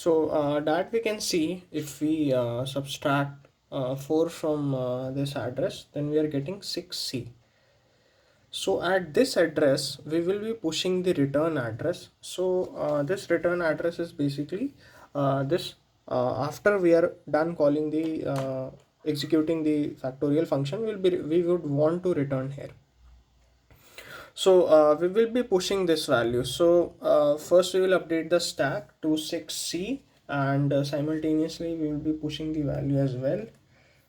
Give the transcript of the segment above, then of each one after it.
That we can see if we subtract 4 from this address, then we are getting 6C. So at this address, we will be pushing the return address. This return address is basically this after we are done calling the executing the factorial function, we would want to return here. We will be pushing this value. First we will update the stack to 6C, and simultaneously we will be pushing the value as well.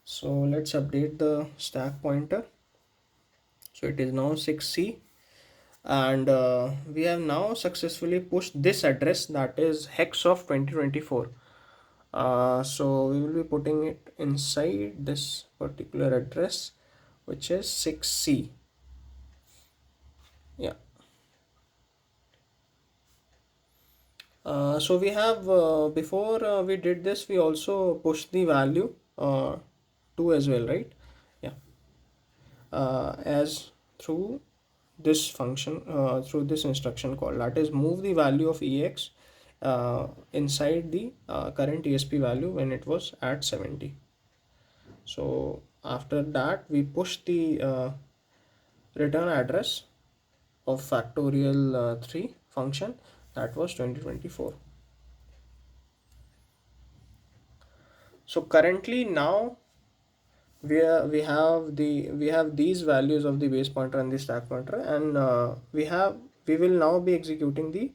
So let's update the stack pointer. So it is now 6C, and we have now successfully pushed this address, that is hex of 2024. So we will be putting it inside this particular address, which is 6C. Yeah. So we have before we did this, we also pushed the value 2 as well, right? Yeah. As through this function, through this instruction call, that is move the value of ex inside the current ESP value when it was at 70. So after that we push the return address of factorial 3 function, that was 2024. So currently now we have these values of the base pointer and the stack pointer, and we will now be executing the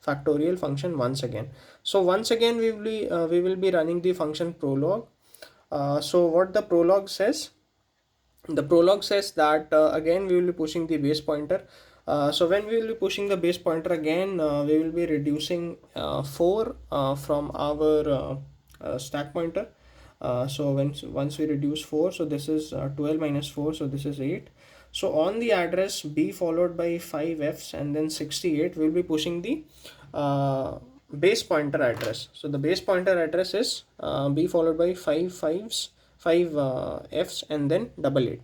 factorial function once again. So once again we will be running the function prolog. So what the prolog says, that again we will be pushing the base pointer. So when we will be pushing the base pointer again, we will be reducing 4 from our stack pointer. So once we reduce 4, so this is 12 minus 4, so this is 8. So on the address b followed by 5 f's and then 68, we'll be pushing the base pointer address. So the base pointer address is b followed by 5 f's and then 88.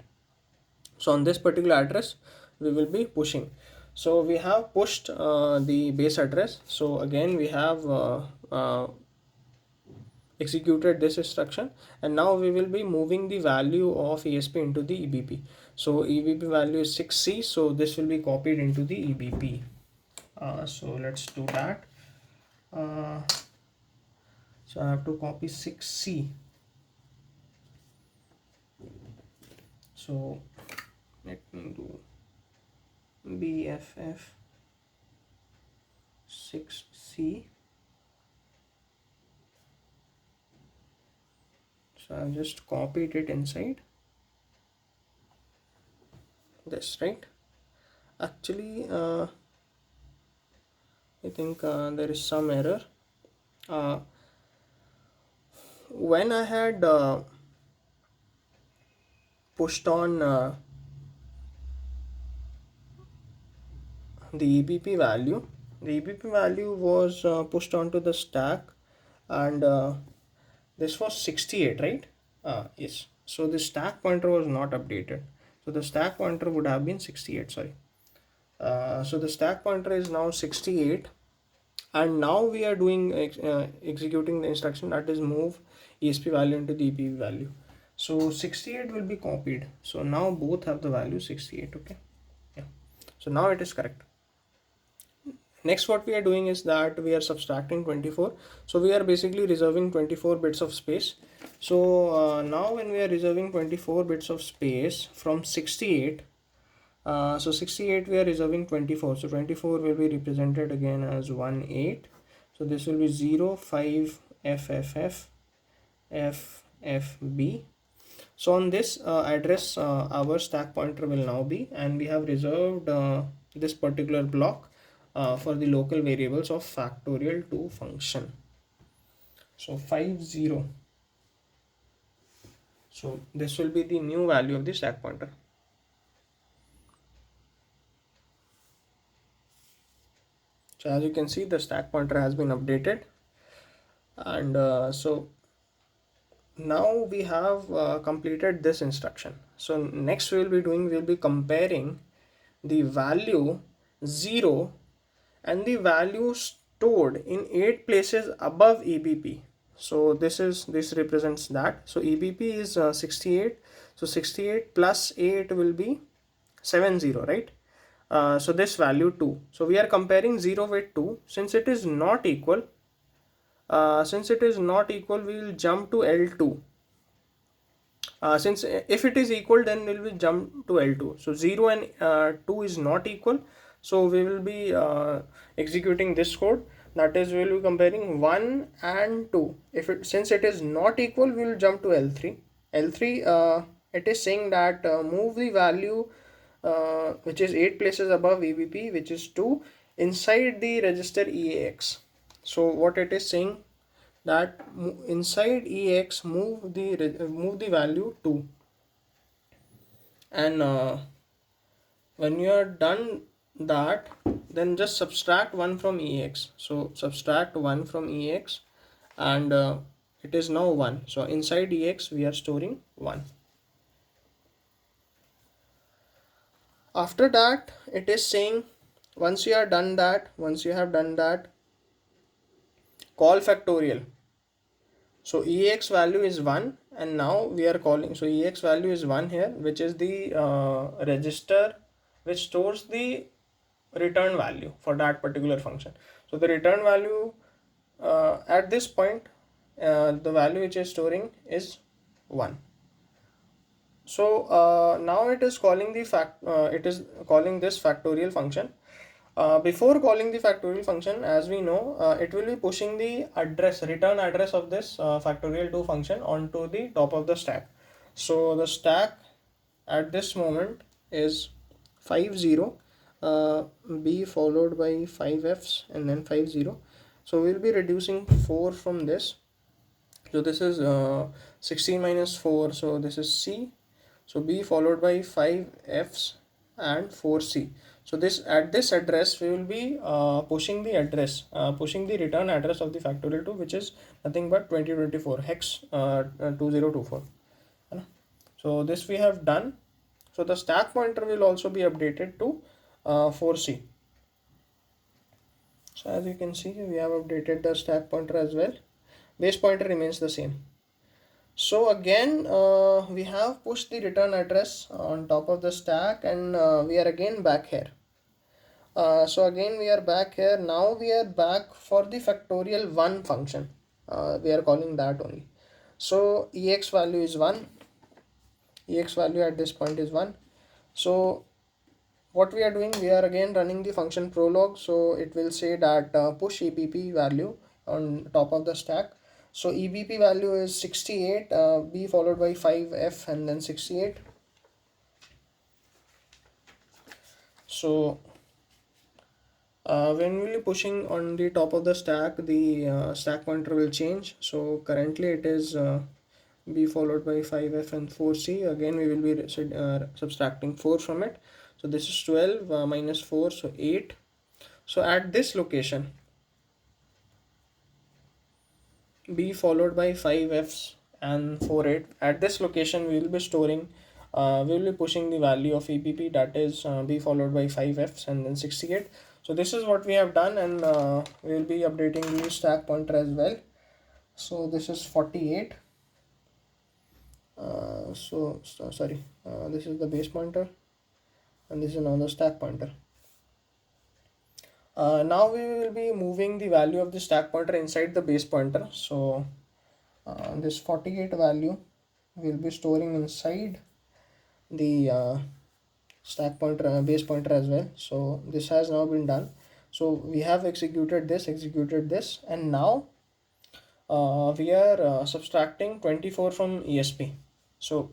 So on this particular address we will be pushing. So we have pushed the base address. So again we have executed this instruction, and now we will be moving the value of ESP into the EBP. So EBP value is 6C, so this will be copied into the EBP. So let's do that. So I have to copy 6C. So let me do BFF 6C. So I've just copied it inside this, right? Actually I think there is some error. When I had pushed on the EBP value, the EBP value was pushed onto the stack, and this was 68, right? Yes. So the stack pointer was not updated. So the stack pointer would have been 68, sorry. So the stack pointer is now 68, and now we are doing executing the instruction, that is move ESP value into the EBP value. So 68 will be copied. So now both have the value 68, okay? Yeah. So now it is correct. Next, what we are doing is that we are subtracting 24. So we are basically reserving 24 bits of space. So now when we are reserving 24 bits of space from 68, so 68 we are reserving 24. So 24 will be represented again as 1 8. So this will be 0 5 FFF FFB. So on this address our stack pointer will now be, and we have reserved this particular block for the local variables of factorial 2 function. So 50. So this will be the new value of the stack pointer. So as you can see, the stack pointer has been updated, and so now we have completed this instruction. So next we will be comparing the value 0 and the values stored in 8 places above EBP. So this represents that. So EBP is 68. So 68 plus 8 will be 70, right? So this value 2. So we are comparing 0 with 2. Since it is not equal, we will jump to L2. Since if it is equal, then we will jump to L2. So 0 and 2 is not equal. So we will be executing this code. That is, we will be comparing 1 and 2. Since it is not equal, we will jump to L3. L3, it is saying that move the value which is 8 places above EBP, which is 2, inside the register EAX. So what it is saying, that inside EX move the value 2, and when you are done that, then just subtract 1 from EX. So subtract 1 from EX, and it is now 1. So inside EX we are storing 1. After that, it is saying, once you have done that, call factorial. So EX value is 1, and now we are calling, so EX value is 1 here, which is the register which stores the return value for that particular function. So the return value at this point, the value which is storing is 1. So now it is calling this factorial function. Before calling the factorial function, as we know, it will be pushing the return address of this factorial 2 function onto the top of the stack. So the stack at this moment is 50, b followed by 5f's and then 50. So we'll be reducing 4 from this. So this is 16 minus 4, so this is c. So b followed by 5f's and 4c. So at this address we will be pushing the return address of the factorial 2, which is nothing but 2024 hex 2024. So this we have done. So the stack pointer will also be updated to 4c. So as you can see, we have updated the stack pointer as well. Base pointer remains the same. So again, we have pushed the return address on top of the stack, and we are again back here. So again we are back here. Now we are back for the factorial 1 function. We are calling that only. So EX value is 1. EX value at this point is 1. So what we are doing, we are again running the function prolog. So it will say that push EBP value on top of the stack. So EBP value is 68, B followed by 5F and then 68. So when we will be pushing on the top of the stack, the stack pointer will change. So currently it is B followed by 5F and 4C. Again we will be subtracting 4 from it. So this is 12 minus 4, so 8. So at this location, B followed by 5Fs and 48. At this location we will be storing, we will be pushing the value of EBP, that is B followed by 5Fs and then 68. So this is what we have done, and we will be updating the stack pointer as well. So this is 48. This is the base pointer, and this is another stack pointer. Now we will be moving the value of the stack pointer inside the base pointer. So this 48 value will be storing inside the stack pointer, base pointer as well. So this has now been done. So we have executed this, and now we are subtracting 24 from ESP. So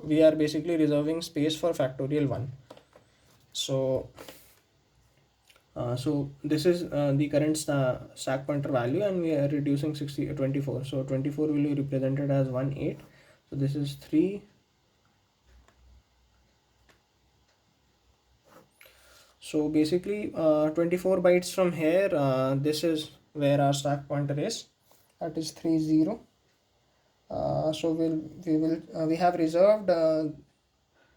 we are basically reserving space for factorial 1. So this is the current stack pointer value, and we are reducing 24. So 24 will be represented as 1 8. So this is 3. So basically 24 bytes from here, this is where our stack pointer is, that is 30. So we have reserved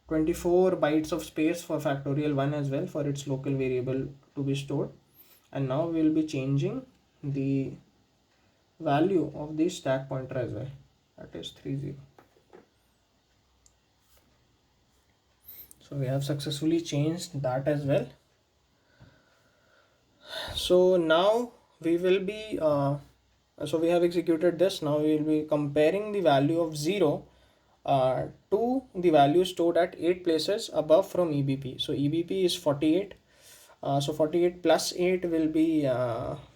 24 bytes of space for factorial 1 as well, for its local variable to be stored. and now we will be changing the value of the stack pointer as well, that is 30. So we have successfully changed that as well. So now we will be so we have executed this. Now we will be comparing the value of 0 to the value stored at 8 places above from EBP. So EBP is 48. So 48 plus 8 will be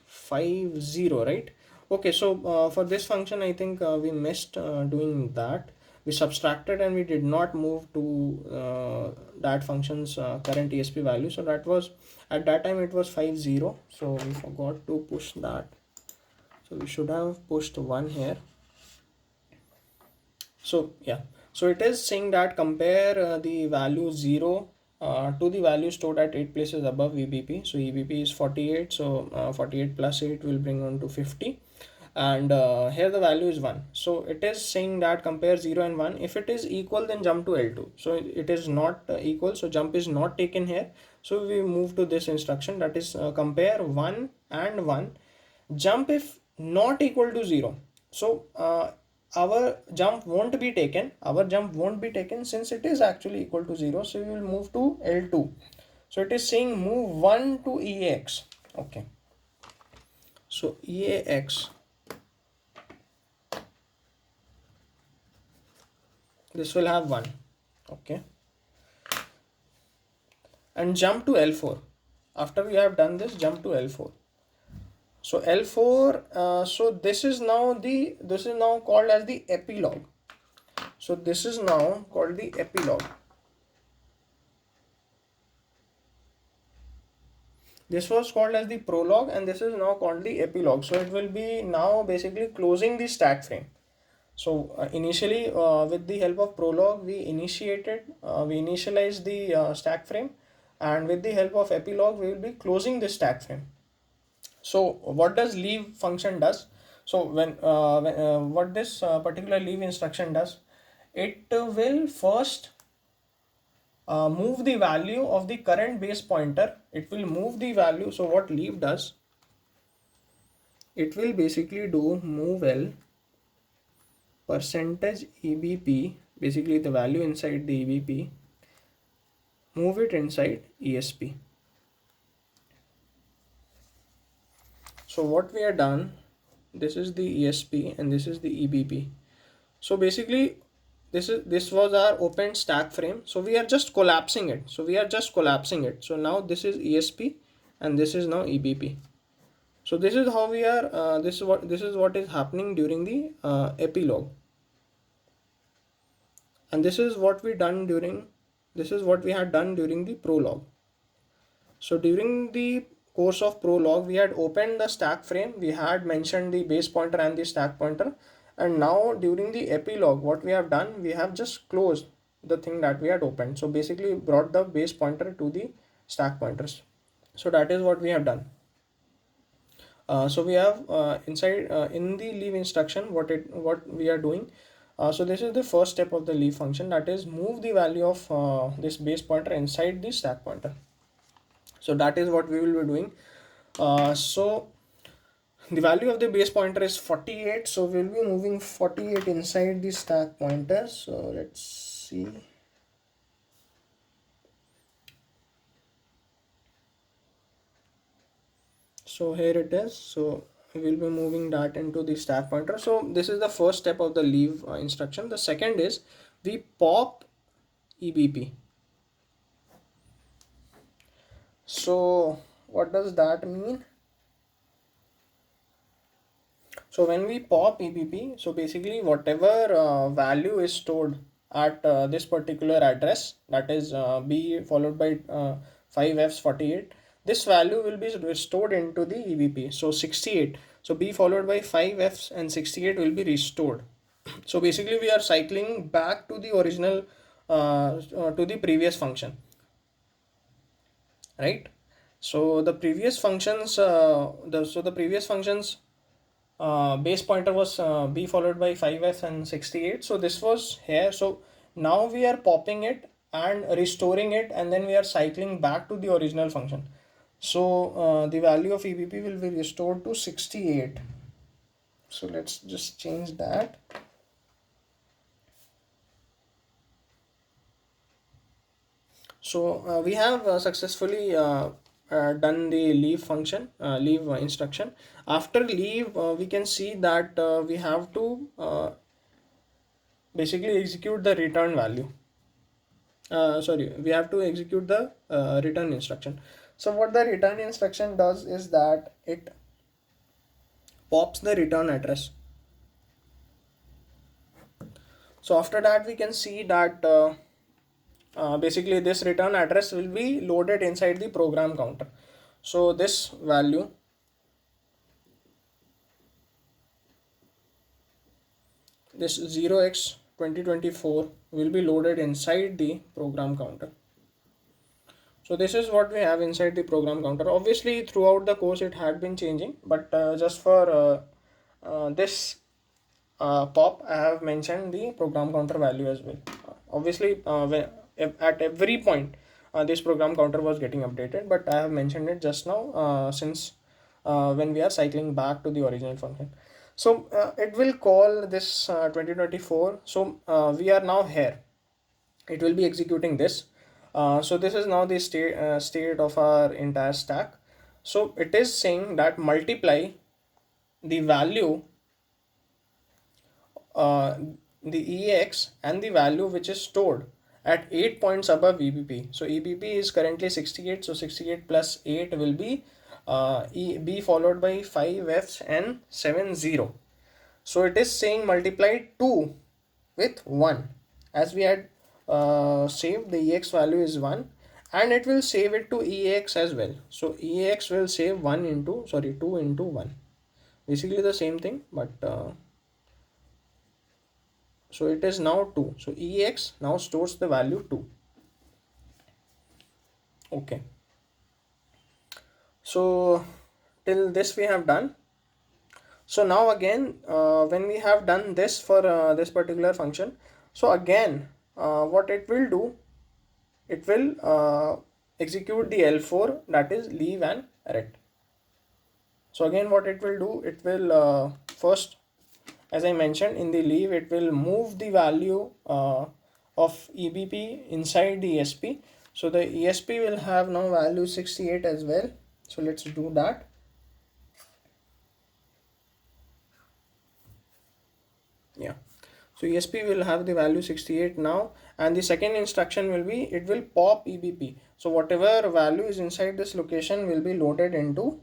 50, right? Okay, so for this function I think we missed doing that. We subtracted and we did not move to that function's current ESP value. So that was, at that time it was 50, so we forgot to push that. So we should have pushed 1 here. So yeah, so it is saying that compare the value 0 to the value stored at 8 places above EBP. So EBP is 48, so 48 plus 8 will bring on to 50, and here the value is 1. So it is saying that compare 0 and 1. If it is equal, then jump to L2. So it is not equal, so jump is not taken here. So we move to this instruction, that is compare 1 and 1, jump if not equal to 0. So our jump won't be taken, since it is actually equal to 0. So we will move to L2. So it is saying move 1 to EAX. Okay, so EAX, this will have 1. Okay, and jump to L4. After we have done this, jump to L4. So L4, so this is now called as the epilogue. So this is now called the epilogue. This was called as the prologue, and this is now called the epilogue. So it will be now basically closing the stack frame. So initially with the help of prologue we initialized the stack frame, and with the help of epilogue we will be closing the stack frame. So what does leave function does? So what this particular leave instruction does, it will first move the value of the current base pointer. It will move the value. So what leave does, it will basically do move L percentage EBP, basically the value inside the EBP, move it inside ESP. So what we have done, this is the ESP and this is the EBP. So basically this was our open stack frame. So we are just collapsing it. So now this is ESP and this is now EBP. So this is how we are this is what is happening during the epilogue, and this is what we had done during the prologue. So during the course of prologue, we had opened the stack frame, we had mentioned the base pointer and the stack pointer, and now during the epilogue, what we have done, we have just closed the thing that we had opened. So basically brought the base pointer to the stack pointers. So that is what we have done. So we have inside in the leave instruction, what we are doing. So this is the first step of the leave function, that is move the value of this base pointer inside the stack pointer. So that is what we will be doing. So the value of the base pointer is 48. So we'll be moving 48 inside the stack pointer. So let's see. So here it is. So we will be moving that into the stack pointer. So this is the first step of the leave instruction. The second is we pop EBP. So what does that mean? So when we pop EBP, so basically whatever value is stored at this particular address, that is B followed by 5Fs48, this value will be restored into the EBP. So 68, so B followed by 5Fs and 68 will be restored. So basically we are cycling back to the original to the previous function, right? So the previous functions base pointer was B followed by 5F and 68. So this was here. So now we are popping it and restoring it, and then we are cycling back to the original function. So the value of EBP will be restored to 68. So let's just change that. So we have successfully done the leave function, leave instruction. After leave, we can see that we have to basically execute the return value. Sorry, we have to execute the return instruction. So what the return instruction does is that it pops the return address. So after that, we can see that basically this return address will be loaded inside the program counter. So this value, this 0x2024 will be loaded inside the program counter. So this is what we have inside the program counter. Obviously throughout the course it had been changing, but just for this pop I have mentioned the program counter value as well. Obviously at every point this program counter was getting updated, but I have mentioned it just now since when we are cycling back to the original function. So it will call this 2024. So we are now here, it will be executing this. So this is now the state of our entire stack. So it is saying that multiply the value, uh, the EAX and the value which is stored at 8 points above EBP. So EBP is currently 68, so 68 plus 8 will be B followed by 5 Fs and 7 0. So it is saying multiply 2 with 1, as we had saved the EX value is 1, and it will save it to EAX as well. So EAX will save 2 into 1, basically the same thing, but so it is now 2. So EAX now stores the value 2. Okay, so till this we have done. So now again when we have done this for this particular function, so again what it will do, it will execute the L4, that is leave and ret. So again what it will do, it will first, as I mentioned in the leave, it will move the value of EBP inside the ESP. So the ESP will have now value 68 as well. So let's do that. Yeah, so ESP will have the value 68 now, and the second instruction will be, it will pop EBP. So whatever value is inside this location will be loaded into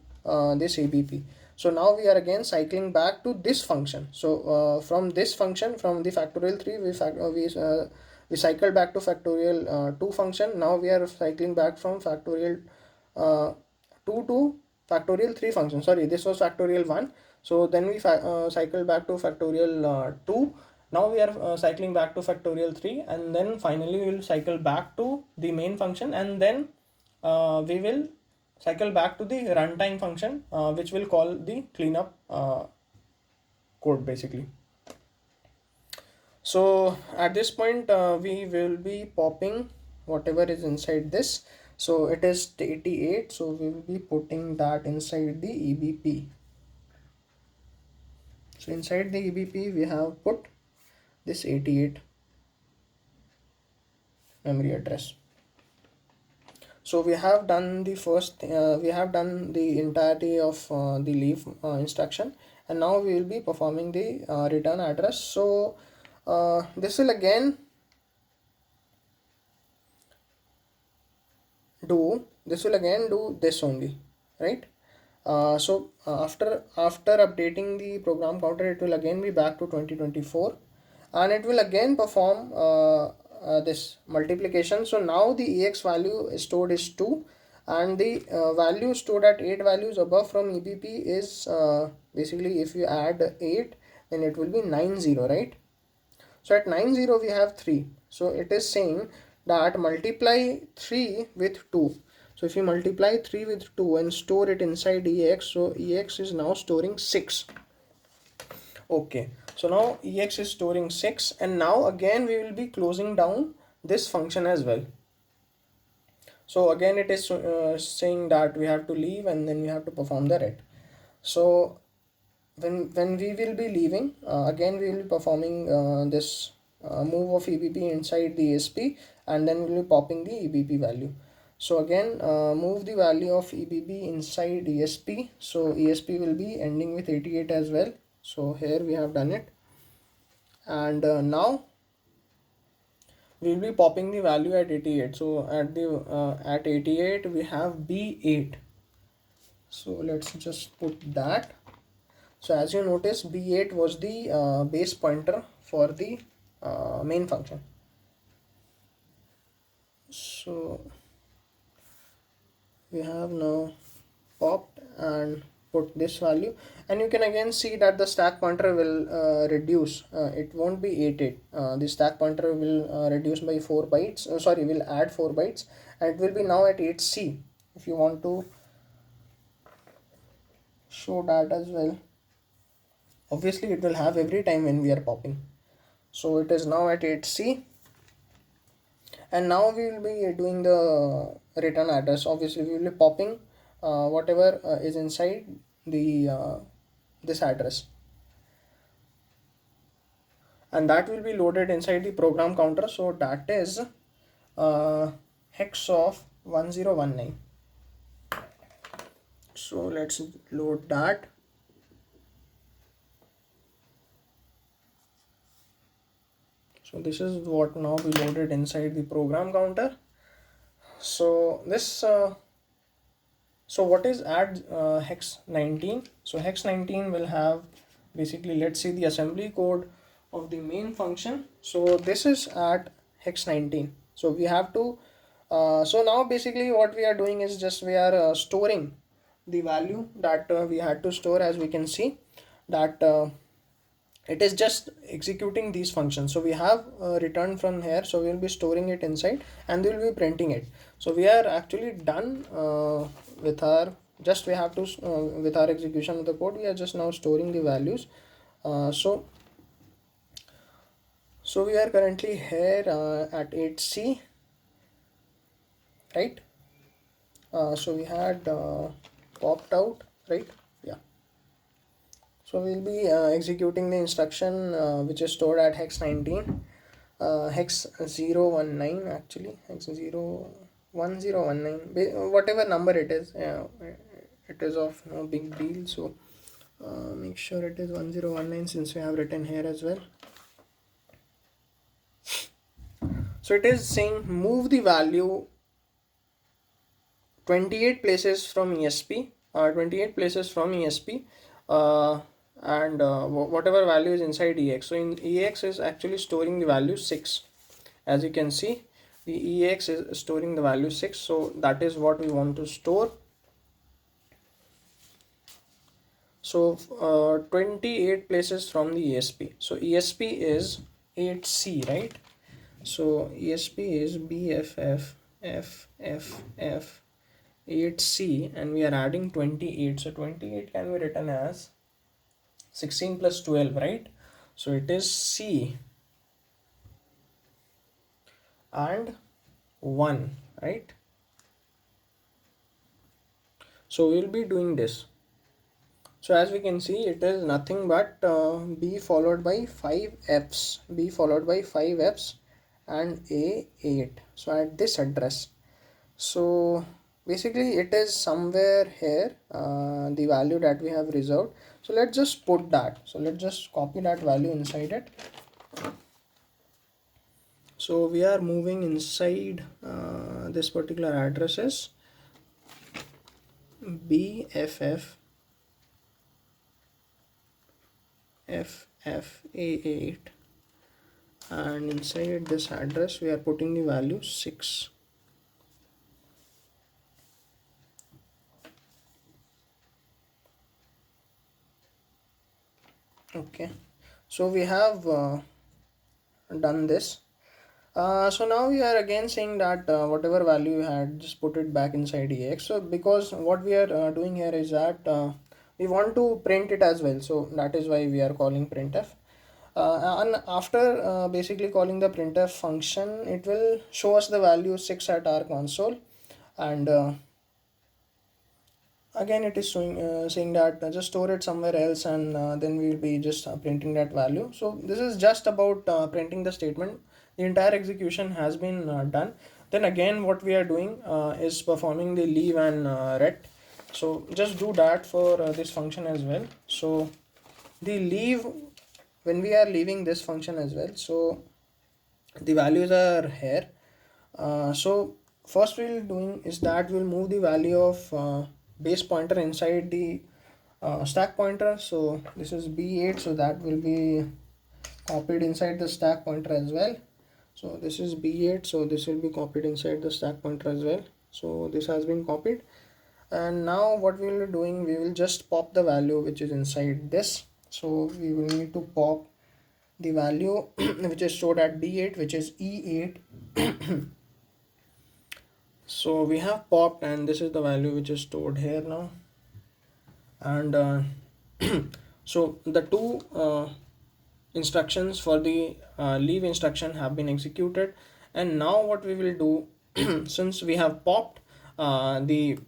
this EBP. So now we are again cycling back to this function. So from this function, from the factorial 3, we cycle back to factorial 2 function. Now we are cycling back from factorial 2 to factorial 3 function. Sorry, this was factorial 1. So then we cycle back to factorial 2. Now we are cycling back to factorial 3, and then finally we will cycle back to the main function, and then we will cycle back to the runtime function which will call the cleanup code basically. So at this point we will be popping whatever is inside this. So it is 88, so we will be putting that inside the EBP. So inside the EBP we have put this 88 memory address. So we have done the first we have done the entirety of the leave instruction, and now we will be performing the return address. So this will again do this only, right? So after updating the program counter, it will again be back to 2024, and it will again perform this multiplication. So now the EX value stored is 2, and the value stored at 8 values above from EBP is basically, if you add 8, then it will be 90, right? So at 90 we have 3. So it is saying that multiply 3 with 2. So if you multiply 3 with 2 and store it inside EX, so EX is now storing 6. Okay, so now EX is storing 6, and now again we will be closing down this function as well. So again it is saying that we have to leave and then we have to perform the ret. So when we will be leaving, again we will be performing this move of EBP inside the ESP, and then we'll be popping the EBP value. So again, move the value of EBP inside ESP. So ESP will be ending with 88 as well. So here we have done it, and now we'll be popping the value at 88. So at 88 we have B8. So let's just put that. So as you notice, B8 was the base pointer for the main function. So we have now popped and put this value, and you can again see that the stack pointer will reduce. It won't be 88. The stack pointer will reduce by 4 bytes. Sorry, will add 4 bytes, and it will be now at 8C. If you want to show that as well, obviously it will have every time when we are popping. So it is now at 8C, and now we will be doing the return address. Obviously we will be popping whatever is inside the this address, and that will be loaded inside the program counter. So that is hex of 1019. So let's load that. So this is what now we loaded inside the program counter. So this so what is add hex 19? So hex 19 will have, basically, let's see the assembly code of the main function. So this is at hex 19. So we have to so now basically what we are doing is just we are storing the value that we had to store. As we can see that it is just executing these functions. So we have returned from here, so we'll be storing it inside and we'll be printing it. So we are actually done with our, just we have to with our execution of the code. We are just now storing the values. So we are currently here at 8C, right? So we had popped out, right? Yeah. So we'll be executing the instruction which is stored at hex 19, hex 019, actually hex 1019, whatever number it is. It is of no big deal. So make sure it is 1019 since we have written here as well. So it is saying move the value 28 places from ESP, 28 places from ESP, and whatever value is inside EX. So in EX is actually storing the value 6. As you can see, the EX is storing the value 6. So that is what we want to store. So 28 places from the ESP. So ESP is 8C, right? So ESP is BFF 8C, and we are adding 28. So 28 can be written as 16 plus 12, right? So it is C and 1, right? So we'll be doing this. So as we can see, it is nothing but B followed by 5 Fs, B followed by 5 Fs and A8. So at this address. So basically it is somewhere here, the value that we have reserved. So let's just put that. So let's just copy that value inside it. So we are moving inside this particular addresses BFF FFA8, and inside this address we are putting the value 6. Okay, so we have done this. So now we are again saying that whatever value you had, just put it back inside EX. So because what we are doing here is that we want to print it as well. So that is why we are calling printf. And after basically calling the printf function, it will show us the value 6 at our console. and again it is saying that just store it somewhere else, and then we will be just printing that value. So this is just about printing the statement. The entire execution has been done. Then again what we are doing is performing the leave and ret. So just do that for this function as well. So the leave, when we are leaving this function as well, so the values are here. So first we'll doing is that we'll move the value of base pointer inside the stack pointer. So this is b8, so that will be copied inside the stack pointer as well. So this is b8, so this will be copied inside the stack pointer as well. So this has been copied, and now what we will be doing, we will just pop the value which is inside this. So we will need to pop the value which is stored at d8, which is e8. So we have popped, and this is the value which is stored here now. And so the two instructions for the leave instruction have been executed. And now what we will do, since we have popped the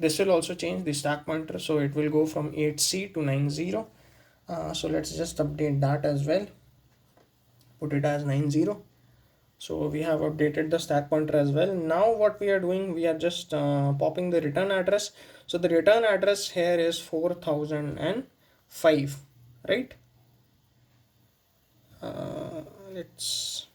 this will also change the stack pointer, so it will go from 8c to 90. So let's just update that as well, put it as 90. So we have updated the stack pointer as well. Now what we are doing, we are just popping the return address. So the return address here is 4005, right? Let's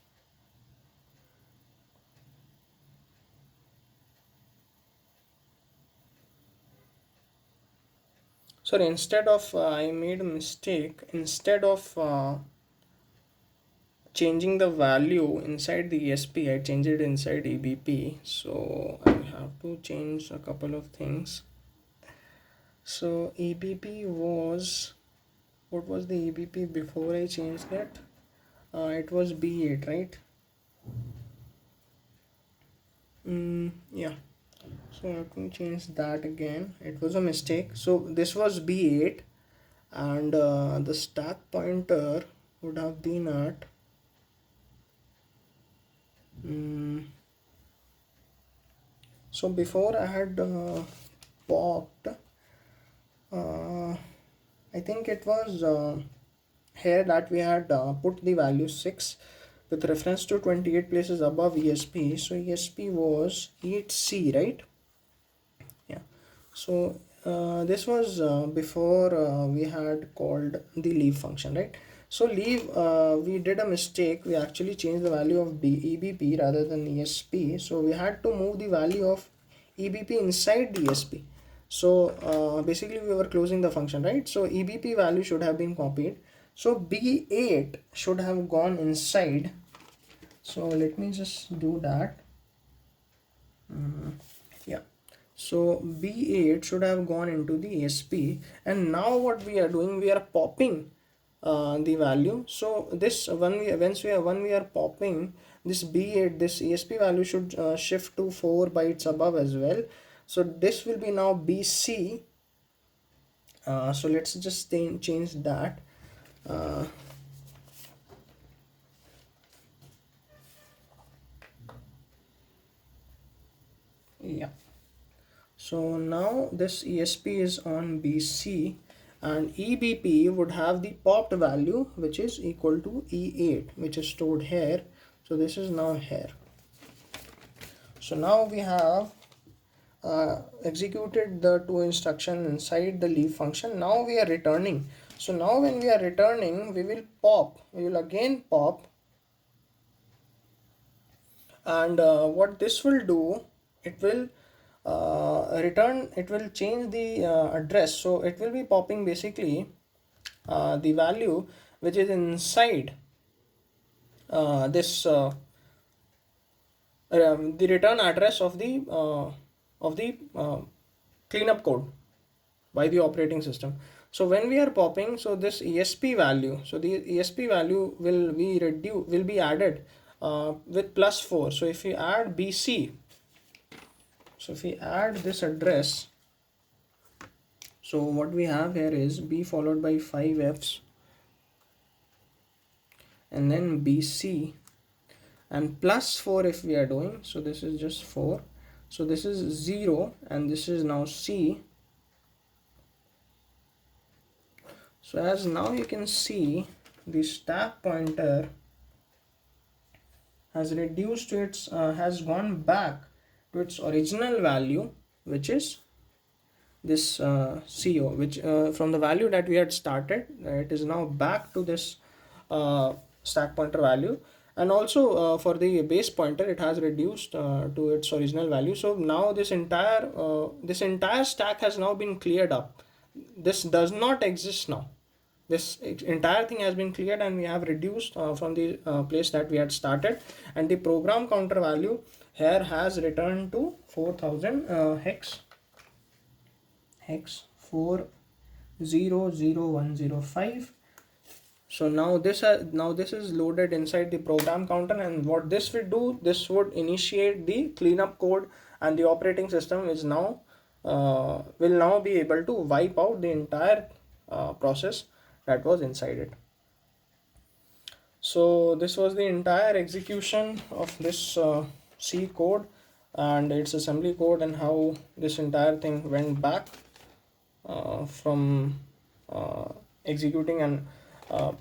sorry, instead of I made a mistake. Instead of changing the value inside the ESP, I changed it inside EBP. So I have to change a couple of things. So EBP was, what was the EBP before I changed that? It was B8, right? Yeah. So let me change that again. It was a mistake. So this was B8, and the stack pointer would have been at so before I had popped, I think it was here that we had put the value 6 with reference to 28 places above ESP. So ESP was 8C, right? Yeah. So this was before we had called the leave function, right? So leave, we did a mistake. We actually changed the value of EBP rather than ESP. So we had to move the value of EBP inside the ESP. So basically we were closing the function, right? So EBP value should have been copied. So B8 should have gone inside. So let me just do that. Yeah. So B8 should have gone into the ESP, and now what we are doing, we are popping the value. So this when we are popping this B8, this ESP value should shift to 4 bytes above as well. So this will be now BC. So let's just change that. Yeah. So now this ESP is on BC, and EBP would have the popped value which is equal to E8, which is stored here. So this is now here. So now we have executed the two instructions inside the leave function. Now we are returning. So now when we are returning, we will again pop, and what this will do, it will return, it will change the address. So it will be popping basically the value which is inside this the return address of the cleanup code by the operating system. So when we are popping, so this ESP value, so the ESP value will be added with +4. So if we add BC, so if we add this address, so what we have here is B followed by 5 Fs, and then BC, and +4 if we are doing, so this is just 4. So this is 0 and this is now C. So as now you can see, the stack pointer has reduced to its has gone back to its original value, which is this CO, which from the value that we had started, it is now back to this stack pointer value. And also for the base pointer, it has reduced to its original value. So now this entire stack has now been cleared up. This does not exist now. This entire thing has been cleared and we have reduced from the place that we had started, and the program counter value here has returned to 4000 hex 400105. So now this is loaded inside the program counter, and what this would do, this would initiate the cleanup code, and the operating system is now will now be able to wipe out the entire process that was inside it. So this was the entire execution of this C code and its assembly code, and how this entire thing went back from executing and uh,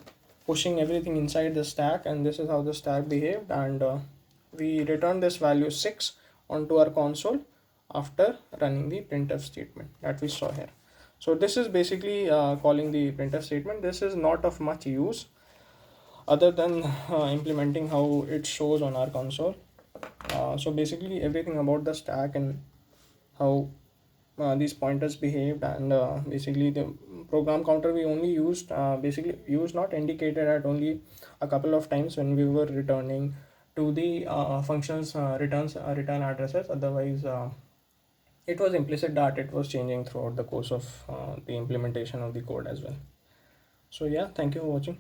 pushing everything inside the stack, and this is how the stack behaved. And we returned this value 6 onto our console after running the printf statement that we saw here. So this is basically calling the printf statement. This is not of much use other than implementing how it shows on our console. So basically everything about the stack and how these pointers behaved, and basically the program counter we only used basically used, not indicated at, only a couple of times when we were returning to the functions return addresses. Otherwise it was implicit that it was changing throughout the course of the implementation of the code as well. So yeah, thank you for watching.